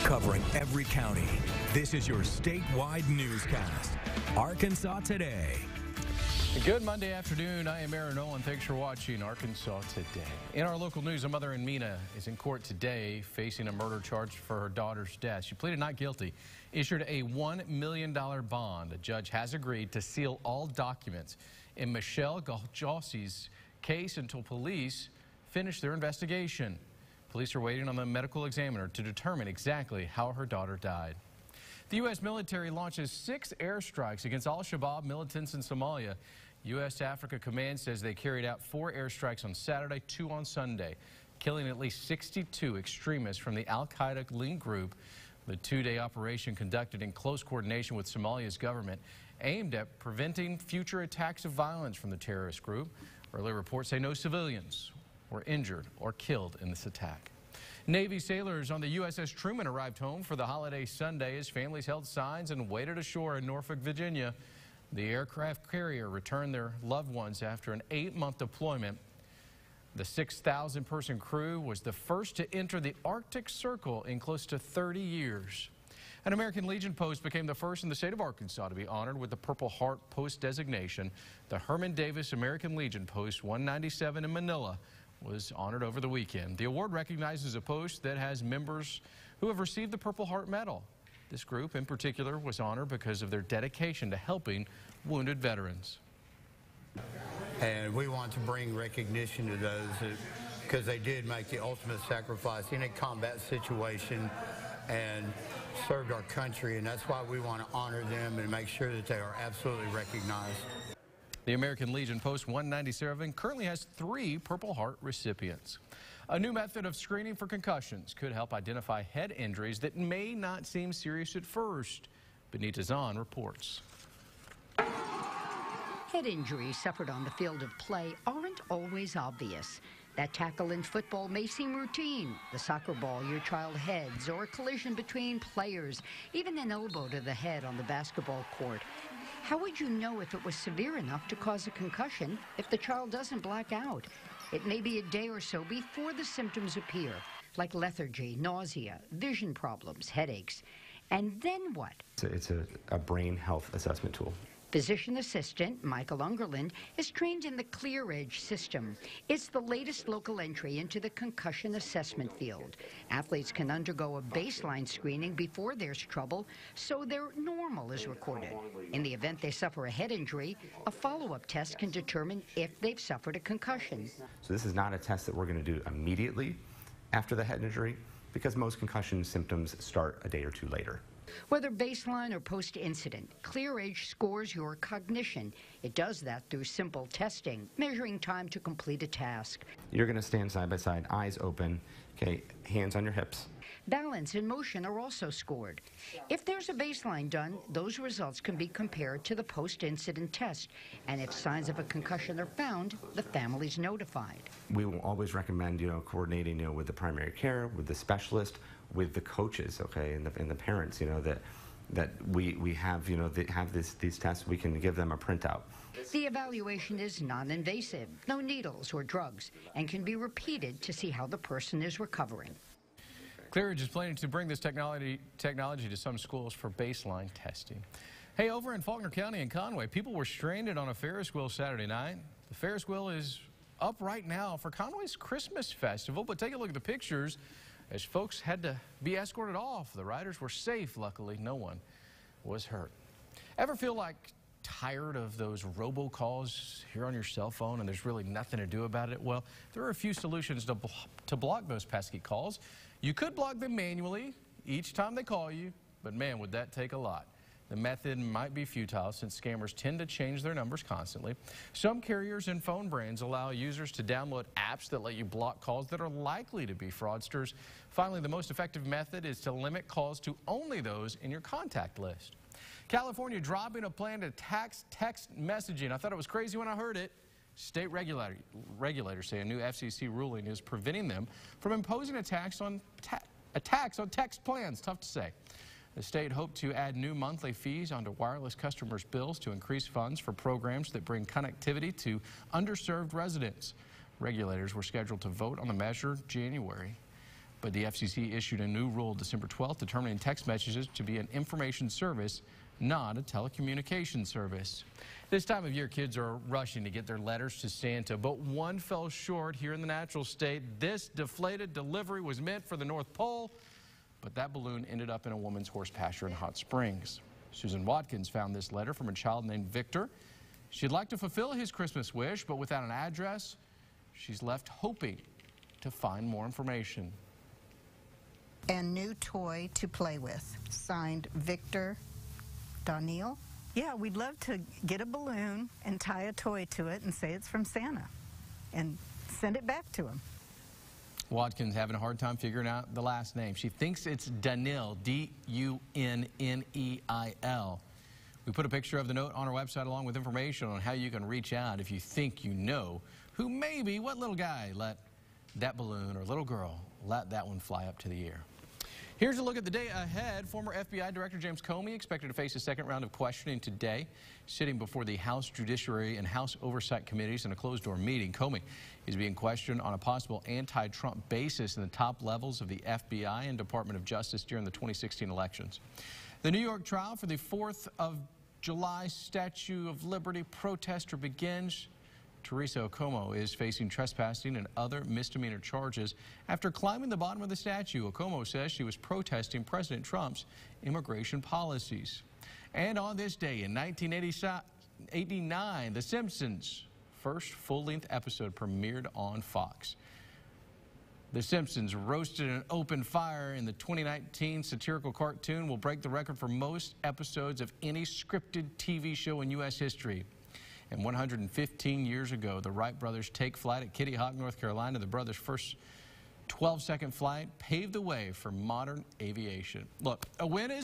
Covering every county, this is your statewide newscast. Arkansas Today. Good Monday afternoon. I am Aaron Nolan. Thanks for watching Arkansas Today. In our local news, a mother in Mena is in court today facing a murder charge for her daughter's death. She pleaded not guilty, issued a $1 million bond. A judge has agreed to seal all documents in Michelle Galjowski's case until police finish their investigation. Police are waiting on the medical examiner to determine exactly how her daughter died. The U.S. military launches 6 airstrikes against al-Shabaab militants in Somalia. U.S. Africa Command says they carried out 4 airstrikes on Saturday, 2 on Sunday, killing at least 62 extremists from the al-Qaeda linked group. The 2-day operation, conducted in close coordination with Somalia's government, aimed at preventing future attacks of violence from the terrorist group. Early reports say no civilians were injured or killed in this attack. Navy sailors on the USS Truman arrived home for the holiday Sunday as families held signs and waited ashore in Norfolk, Virginia. The aircraft carrier returned their loved ones after an 8-month deployment. The 6,000-person crew was the first to enter the Arctic Circle in close to 30 years. An American Legion post became the first in the state of Arkansas to be honored with the Purple Heart Post designation. The Herman Davis American Legion Post 197 in Manila was honored over the weekend. The award recognizes a post that has members who have received the Purple Heart Medal. This group in particular was honored because of their dedication to helping wounded veterans. And we want to bring recognition to those because they did make the ultimate sacrifice in a combat situation and served our country, and that's why we want to honor them and make sure that they are absolutely recognized. The American Legion Post 197 currently has 3 Purple Heart recipients. A new method of screening for concussions could help identify head injuries that may not seem serious at first. Benita Zahn reports. Head injuries suffered on the field of play aren't always obvious. That tackle in football may seem routine. The soccer ball your child heads, or a collision between players, even an elbow to the head on the basketball court. How would you know if it was severe enough to cause a concussion if the child doesn't black out? It may be a day or so before the symptoms appear, like lethargy, nausea, vision problems, headaches. And then what? It's a brain health assessment tool. Physician assistant Michael Ungerland is trained in the ClearEdge system. It's the latest local entry into the concussion assessment field. Athletes can undergo a baseline screening before there's trouble, so their normal is recorded. In the event they suffer a head injury, a follow-up test can determine if they've suffered a concussion. So this is not a test that we're going to do immediately after the head injury, because most concussion symptoms start a day or 2 later. Whether baseline or post-incident, ClearEdge scores your cognition. It does that through simple testing, measuring time to complete a task. You're going to stand side by side, eyes open, okay, hands on your hips. Balance and motion are also scored. If there's a baseline done, those results can be compared to the post-incident test. And if signs of a concussion are found, the family's notified. We will always recommend, coordinating, with the primary care, with the specialist, with the coaches, okay, and the parents, that we have, have these tests. We can give them a printout. The evaluation is non-invasive, no needles or drugs, and can be repeated to see how the person is recovering. ClearEdge is planning to bring this technology to some schools for baseline testing. Hey, over in Faulkner County and Conway, people were stranded on a Ferris wheel Saturday night. The Ferris wheel is up right now for Conway's Christmas festival, but take a look at the pictures as folks had to be escorted off. The riders were safe. Luckily, no one was hurt. Ever feel like tired of those robocalls here on your cell phone and there's really nothing to do about it? Well, there are a few solutions to block those pesky calls. You could block them manually each time they call you, but man, would that take a lot. The method might be futile since scammers tend to change their numbers constantly. Some carriers and phone brands allow users to download apps that let you block calls that are likely to be fraudsters. Finally, the most effective method is to limit calls to only those in your contact list. California dropping a plan to tax text messaging. I thought it was crazy when I heard it. State regulators say a new FCC ruling is preventing them from imposing a tax on text plans. Tough to say. The state hoped to add new monthly fees onto wireless customers' bills to increase funds for programs that bring connectivity to underserved residents. Regulators were scheduled to vote on the measure January. But the FCC issued a new rule December 12th determining text messages to be an information service, not a telecommunications service. This time of year, kids are rushing to get their letters to Santa, but one fell short here in the natural state. This deflated delivery was meant for the North Pole, but that balloon ended up in a woman's horse pasture in Hot Springs. Susan Watkins found this letter from a child named Victor. She'd like to fulfill his Christmas wish, but without an address, she's left hoping to find more information. And new toy to play with. Signed, Victor Daniel. Yeah, we'd love to get a balloon and tie a toy to it and say it's from Santa and send it back to him. Watkins having a hard time figuring out the last name. She thinks it's Daniel, D-U-N-N-E-I-L. We put a picture of the note on our website along with information on how you can reach out if you think you know who maybe, what little guy let that balloon or little girl let that one fly up to the air. Here's a look at the day ahead. Former FBI Director James Comey expected to face a second round of questioning today, sitting before the House Judiciary and House Oversight Committees in a closed-door meeting. Comey is being questioned on a possible anti-Trump basis in the top levels of the FBI and Department of Justice during the 2016 elections. The New York trial for the 4th of July Statue of Liberty protester begins. Teresa Okomo is facing trespassing and other misdemeanor charges after climbing the bottom of the statue. Okomo says she was protesting President Trump's immigration policies. And on this day in 1989, The Simpsons' first full-length episode premiered on Fox. The Simpsons roasted an open fire in the 2019 satirical cartoon will break the record for most episodes of any scripted TV show in U.S. history. And 115 years ago, the Wright brothers take flight at Kitty Hawk, North Carolina. The brothers' first 12-second flight paved the way for modern aviation. Look, a win is